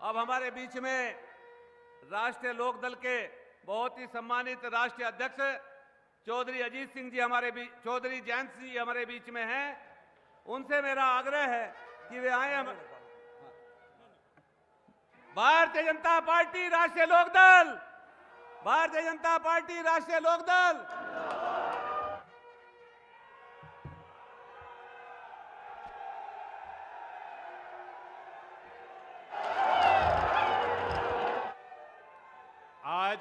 अब हमारे बीच में राष्ट्रीय लोकदल के बहुत ही सम्मानित राष्ट्रीय अध्यक्ष चौधरी अजीत सिंह जी चौधरी जयंत सिंह जी हमारे बीच में हैं। उनसे मेरा आग्रह है कि वे आए। भारतीय जनता पार्टी राष्ट्रीय लोकदल, भारतीय जनता पार्टी राष्ट्रीय लोकदल। आज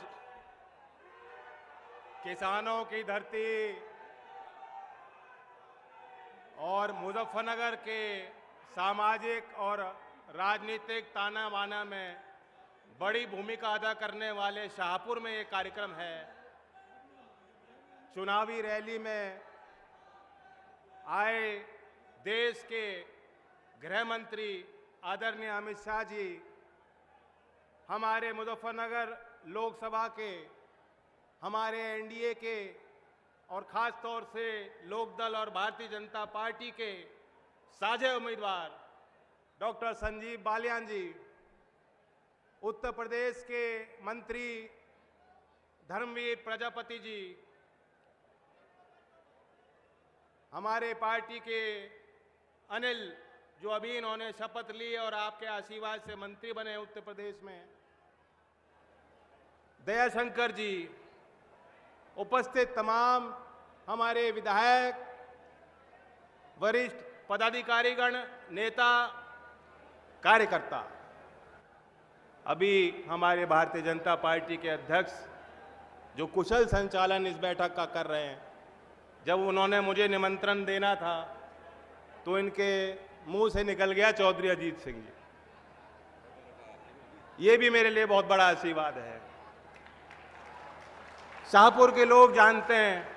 किसानों की धरती और मुजफ्फरनगर के सामाजिक और राजनीतिक ताना बाना में बड़ी भूमिका अदा करने वाले शाहपुर में ये कार्यक्रम है। चुनावी रैली में आए देश के गृह मंत्री आदरणीय अमित शाह जी हमारे मुजफ्फरनगर लोकसभा के, हमारे एनडीए के और खास तौर से लोकदल और भारतीय जनता पार्टी के साझे उम्मीदवार डॉक्टर संजीव बालियान जी, उत्तर प्रदेश के मंत्री धर्मवीर प्रजापति जी, हमारे पार्टी के अनिल जो अभी इन्होंने शपथ ली और आपके आशीर्वाद से मंत्री बने उत्तर प्रदेश में, दयाशंकर जी, उपस्थित तमाम हमारे विधायक, वरिष्ठ पदाधिकारीगण, नेता, कार्यकर्ता। अभी हमारे भारतीय जनता पार्टी के अध्यक्ष जो कुशल संचालन इस बैठक का कर रहे हैं, जब उन्होंने मुझे निमंत्रण देना था तो इनके मुंह से निकल गया चौधरी अजीत सिंह जी। ये भी मेरे लिए बहुत बड़ा आशीर्वाद है। शाहपुर के लोग जानते हैं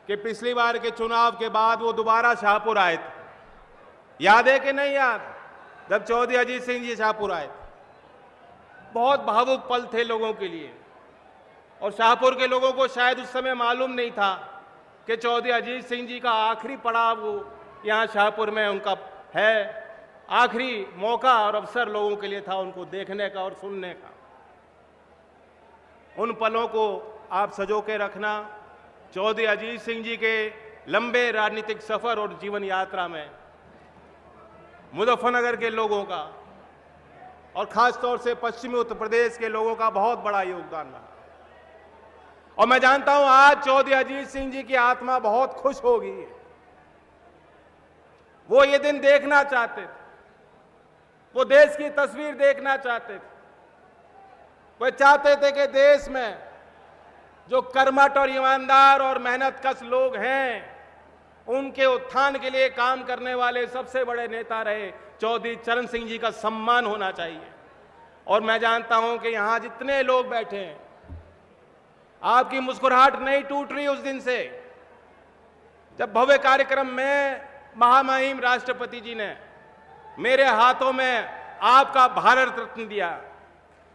कि पिछली बार के चुनाव के बाद वो दोबारा शाहपुर आए थे। याद है कि नहीं याद? जब चौधरी अजीत सिंह जी शाहपुर आए थे, बहुत भावुक पल थे लोगों के लिए, और शाहपुर के लोगों को शायद उस समय मालूम नहीं था कि चौधरी अजीत सिंह जी का आखिरी पड़ाव वो यहाँ शाहपुर में उनका है। आखिरी मौका और अवसर लोगों के लिए था उनको देखने का और सुनने का। उन पलों को आप सजो के रखना। चौधरी अजीत सिंह जी के लंबे राजनीतिक सफर और जीवन यात्रा में मुजफ्फरनगर के लोगों का और खास तौर से पश्चिमी उत्तर प्रदेश के लोगों का बहुत बड़ा योगदान रहा। और मैं जानता हूं आज चौधरी अजीत सिंह जी की आत्मा बहुत खुश होगी। वो ये दिन देखना चाहते थे, वो देश की तस्वीर देखना चाहते थे। वो चाहते थे कि देश में जो कर्मठ और ईमानदार और मेहनतकश लोग हैं, उनके उत्थान के लिए काम करने वाले सबसे बड़े नेता रहे चौधरी चरण सिंह जी का सम्मान होना चाहिए। और मैं जानता हूं कि यहां जितने लोग बैठे हैं, आपकी मुस्कुराहट नहीं टूट रही उस दिन से जब भव्य कार्यक्रम में महामहिम राष्ट्रपति जी ने मेरे हाथों में आपका भारत रत्न दिया।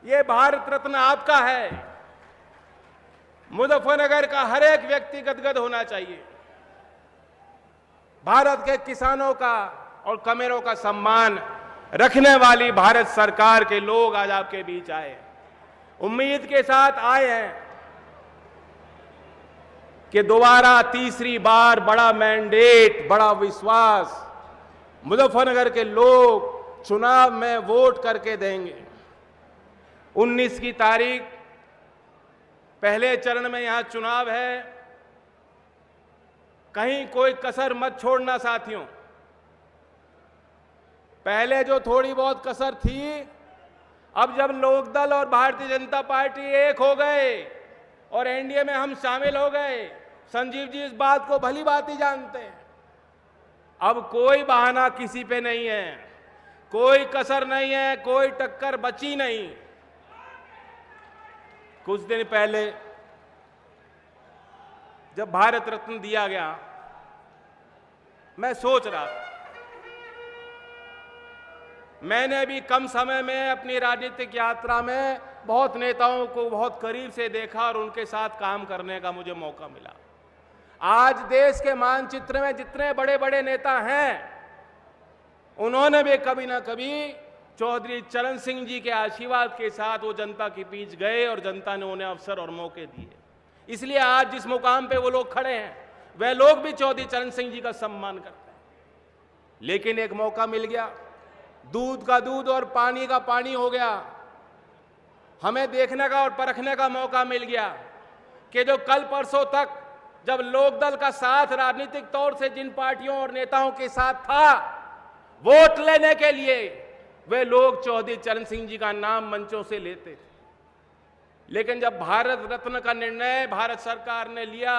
ये भारत रत्न आपका है। मुजफ्फरनगर का हर एक व्यक्ति गदगद होना चाहिए। भारत के किसानों का और कमेरों का सम्मान रखने वाली भारत सरकार के लोग आज आपके बीच आए, उम्मीद के साथ आए हैं कि दोबारा तीसरी बार बड़ा मैंडेट, बड़ा विश्वास मुजफ्फरनगर के लोग चुनाव में वोट करके देंगे। 19 की तारीख पहले चरण में यहां चुनाव है। कहीं कोई कसर मत छोड़ना साथियों। पहले जो थोड़ी बहुत कसर थी, अब जब लोकदल और भारतीय जनता पार्टी एक हो गए और एनडीए में हम शामिल हो गए, संजीव जी इस बात को भली भांति जानते हैं, अब कोई बहाना किसी पे नहीं है, कोई कसर नहीं है, कोई टक्कर बची नहीं। कुछ दिन पहले जब भारत रत्न दिया गया, मैं सोच रहा था, मैंने भी कम समय में अपनी राजनीतिक यात्रा में बहुत नेताओं को बहुत करीब से देखा और उनके साथ काम करने का मुझे मौका मिला। आज देश के मानचित्र में जितने बड़े बड़े नेता हैं, उन्होंने भी कभी ना कभी चौधरी चरण सिंह जी के आशीर्वाद के साथ वो जनता के बीच गए और जनता ने उन्हें अवसर और मौके दिए। इसलिए आज जिस मुकाम पे वो लोग खड़े हैं, वह लोग भी चौधरी चरण सिंह जी का सम्मान करते हैं। लेकिन एक मौका मिल गया, दूध का दूध और पानी का पानी हो गया। हमें देखने का और परखने का मौका मिल गया कि जो कल परसों तक जब लोकदल का साथ राजनीतिक तौर से जिन पार्टियों और नेताओं के साथ था वोट लेने के लिए, वे लोग चौधरी चरण सिंह जी का नाम मंचों से लेते थे। लेकिन जब भारत रत्न का निर्णय भारत सरकार ने लिया,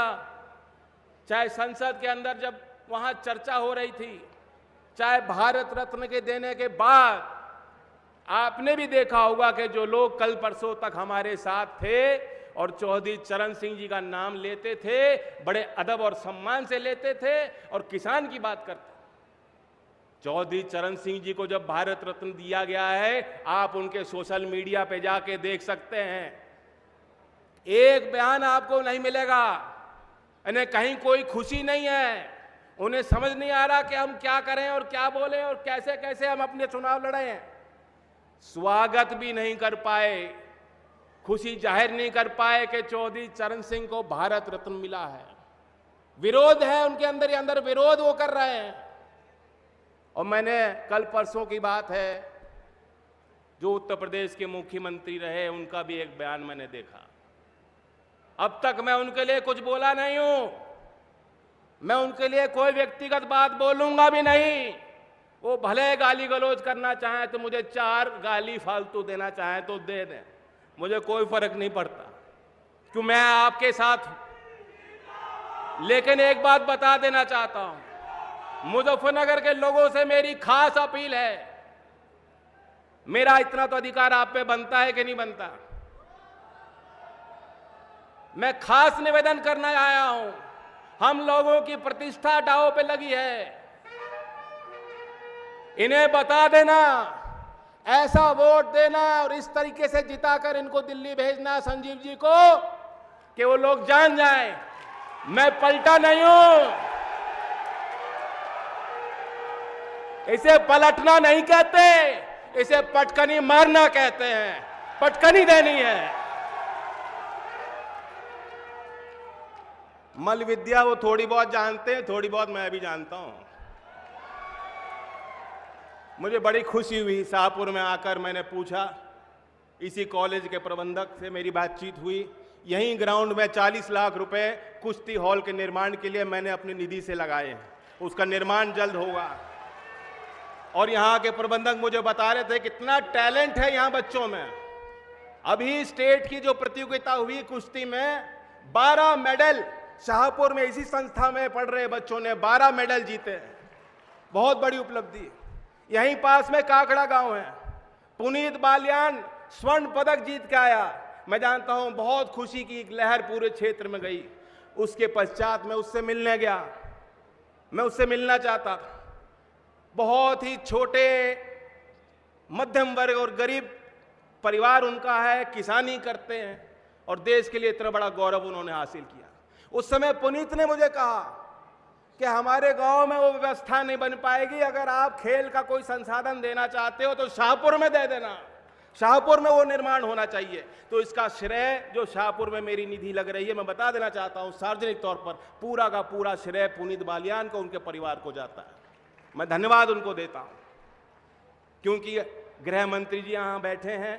चाहे संसद के अंदर जब वहां चर्चा हो रही थी, चाहे भारत रत्न के देने के बाद, आपने भी देखा होगा कि जो लोग कल परसों तक हमारे साथ थे और चौधरी चरण सिंह जी का नाम लेते थे, बड़े अदब और सम्मान से लेते थे और किसान की बात करते। चौधरी चरण सिंह जी को जब भारत रत्न दिया गया है, आप उनके सोशल मीडिया पे जाके देख सकते हैं, एक बयान आपको नहीं मिलेगा, इन्हें कहीं कोई खुशी नहीं है। उन्हें समझ नहीं आ रहा कि हम क्या करें और क्या बोलें और कैसे कैसे हम अपने चुनाव लड़े हैं। स्वागत भी नहीं कर पाए, खुशी जाहिर नहीं कर पाए कि चौधरी चरण सिंह को भारत रत्न मिला है। विरोध है उनके अंदर ही अंदर, विरोध वो कर रहे हैं। और मैंने कल परसों की बात है, जो उत्तर प्रदेश के मुख्यमंत्री रहे, उनका भी एक बयान मैंने देखा। अब तक मैं उनके लिए कुछ बोला नहीं हूं, मैं उनके लिए कोई व्यक्तिगत बात बोलूंगा भी नहीं। वो भले गाली गलौज करना चाहें तो मुझे 4 गाली फालतू देना चाहें तो दे दें, मुझे कोई फर्क नहीं पड़ता, क्यों मैं आपके साथ हूं। लेकिन एक बात बता देना चाहता हूं, मुजफ्फरनगर के लोगों से मेरी खास अपील है। मेरा इतना तो अधिकार आप पे बनता है कि नहीं बनता। मैं खास निवेदन करना आया हूं, हम लोगों की प्रतिष्ठा दांव पे लगी है। इन्हें बता देना, ऐसा वोट देना और इस तरीके से जिताकर इनको दिल्ली भेजना संजीव जी को, कि वो लोग जान जाएं मैं पलटा नहीं हूं। इसे पलटना नहीं कहते, इसे पटकनी मारना कहते हैं, पटकनी देनी है। मल विद्या वो थोड़ी बहुत जानते हैं, थोड़ी बहुत मैं भी जानता हूं। मुझे बड़ी खुशी हुई, शाहपुर में आकर मैंने पूछा, इसी कॉलेज के प्रबंधक से मेरी बातचीत हुई। यहीं ग्राउंड में 40 लाख रुपए कुश्ती हॉल के निर्माण के लिए मैंने अपनी निधि से लगाए हैं, उसका निर्माण जल्द होगा। और यहाँ के प्रबंधक मुझे बता रहे थे कितना टैलेंट है यहाँ बच्चों में। अभी स्टेट की जो प्रतियोगिता हुई कुश्ती में, 12 मेडल शाहपुर में इसी संस्था में पढ़ रहे बच्चों ने 12 मेडल जीते, बहुत बड़ी उपलब्धि। यहीं पास में काकड़ा गांव है, पुनीत बालियान स्वर्ण पदक जीत के आया। मैं जानता हूं बहुत खुशी की एक लहर पूरे क्षेत्र में गई। उसके पश्चात मैं उससे मिलने गया, मैं उससे मिलना चाहता था। बहुत ही छोटे मध्यम वर्ग और गरीब परिवार उनका है, किसानी करते हैं और देश के लिए इतना बड़ा गौरव उन्होंने हासिल किया। उस समय पुनीत ने मुझे कहा कि हमारे गांव में वो व्यवस्था नहीं बन पाएगी, अगर आप खेल का कोई संसाधन देना चाहते हो तो शाहपुर में दे देना, शाहपुर में वो निर्माण होना चाहिए। तो इसका श्रेय जो शाहपुर में मेरी निधि लग रही है, मैं बता देना चाहता हूं सार्वजनिक तौर पर, पूरा का पूरा श्रेय पुनीत बालियान को, उनके परिवार को जाता है। मैं धन्यवाद उनको देता हूं, क्योंकि गृह मंत्री जी यहां बैठे हैं,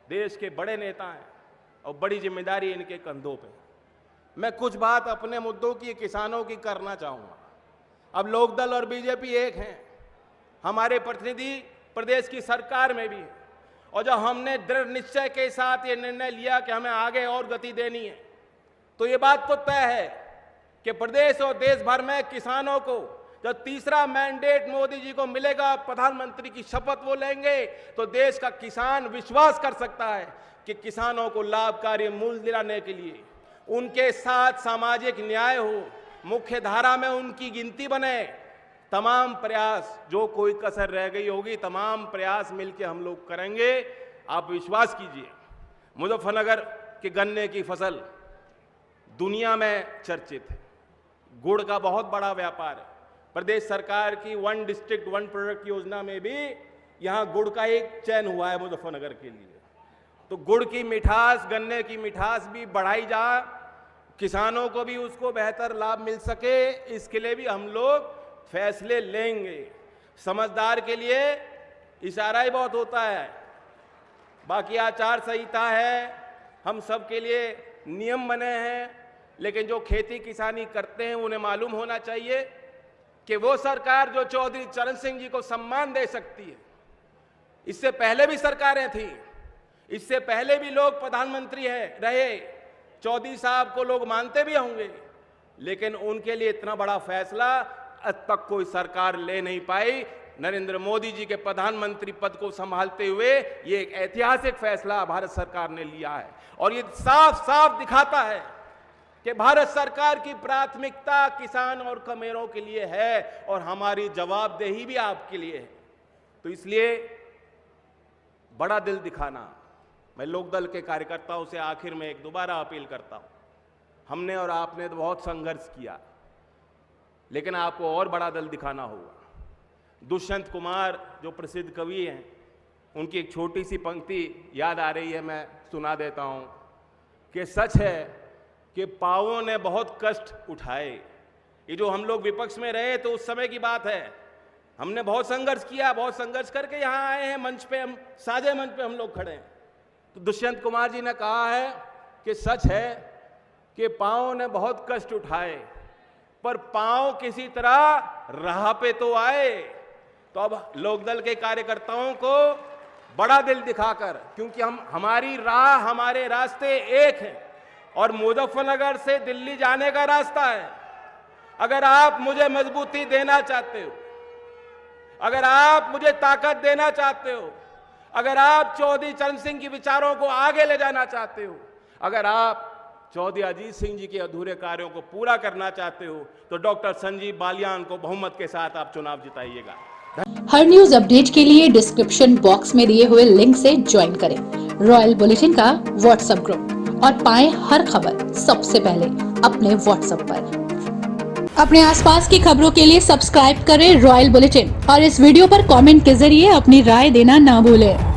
देश के बड़े नेता हैं और बड़ी जिम्मेदारी इनके कंधों पे। मैं कुछ बात अपने मुद्दों की, किसानों की करना चाहूंगा। अब लोकदल और बीजेपी एक हैं, हमारे प्रतिनिधि प्रदेश की सरकार में भी है, और जब हमने दृढ़ निश्चय के साथ ये निर्णय लिया कि हमें आगे और गति देनी है, तो ये बात तो तय है कि प्रदेश और देश भर में किसानों को जब तीसरा मैंडेट मोदी जी को मिलेगा, प्रधानमंत्री की शपथ वो लेंगे, तो देश का किसान विश्वास कर सकता है कि किसानों को लाभकारी मूल्य दिलाने के लिए उनके साथ सामाजिक न्याय हो, मुख्य धारा में उनकी गिनती बने। तमाम प्रयास, जो कोई कसर रह गई होगी, तमाम प्रयास मिलकर हम लोग करेंगे। आप विश्वास कीजिए, मुजफ्फरनगर के गन्ने की फसल दुनिया में चर्चित है, गुड़ का बहुत बड़ा व्यापार है, प्रदेश सरकार की 1 डिस्ट्रिक्ट 1 प्रोडक्ट योजना में भी यहां गुड़ का एक चयन हुआ है मुजफ्फरनगर के लिए। तो गुड़ की मिठास, गन्ने की मिठास भी बढ़ाई जा, किसानों को भी उसको बेहतर लाभ मिल सके, इसके लिए भी हम लोग फैसले लेंगे। समझदार के लिए इशारा ही बहुत होता है, बाकी आचार संहिता है, हम सब के लिए नियम बने हैं, लेकिन जो खेती किसानी करते हैं उन्हें मालूम होना चाहिए कि वो सरकार जो चौधरी चरण सिंह जी को सम्मान दे सकती है, इससे पहले भी सरकारें थी, इससे पहले भी लोग प्रधानमंत्री रहे, चौधरी साहब को लोग मानते भी होंगे, लेकिन उनके लिए इतना बड़ा फैसला अब तक कोई सरकार ले नहीं पाई। नरेंद्र मोदी जी के प्रधानमंत्री पद को संभालते हुए ये एक ऐतिहासिक फैसला भारत सरकार ने लिया है, और ये साफ साफ दिखाता है कि भारत सरकार की प्राथमिकता किसान और कमेरों के लिए है, और हमारी जवाबदेही भी आपके लिए है। तो इसलिए बड़ा दिल दिखाना, मैं लोकदल के कार्यकर्ताओं से आखिर में एक दोबारा अपील करता हूं, हमने और आपने तो बहुत संघर्ष किया, लेकिन आपको और बड़ा दिल दिखाना होगा। दुष्यंत कुमार जो प्रसिद्ध कवि हैं, उनकी एक छोटी सी पंक्ति याद आ रही है, मैं सुना देता हूं कि सच है कि पावों ने बहुत कष्ट उठाए। ये जो हम लोग विपक्ष में रहे तो उस समय की बात है, हमने बहुत संघर्ष किया, बहुत संघर्ष करके यहां आए हैं मंच पे, हम साझे मंच पे हम लोग खड़े हैं। तो दुष्यंत कुमार जी ने कहा है कि सच है कि पांवों ने बहुत कष्ट उठाए, पर पांव किसी तरह राह पे तो आए। तो अब लोकदल के कार्यकर्ताओं को बड़ा दिल दिखाकर, क्योंकि हमारी राह, हमारे रास्ते एक हैं, और मुजफ्फरनगर से दिल्ली जाने का रास्ता है। अगर आप मुझे मजबूती देना चाहते हो, अगर आप मुझे ताकत देना चाहते हो, अगर आप चौधरी चरण सिंह के विचारों को आगे ले जाना चाहते हो, अगर आप चौधरी अजीत सिंह जी के अधूरे कार्यों को पूरा करना चाहते हो, तो डॉक्टर संजीव बालियान को बहुमत के साथ आप चुनाव जिताइएगा। हर न्यूज अपडेट के लिए डिस्क्रिप्शन बॉक्स में दिए हुए लिंक से ज्वाइन करें रॉयल बुलेटिन का व्हाट्सएप ग्रुप, और पाएं हर खबर सबसे पहले अपने व्हाट्सएप पर। अपने आसपास की खबरों के लिए सब्सक्राइब करें रॉयल बुलेटिन, और इस वीडियो पर कमेंट के जरिए अपनी राय देना ना भूलें।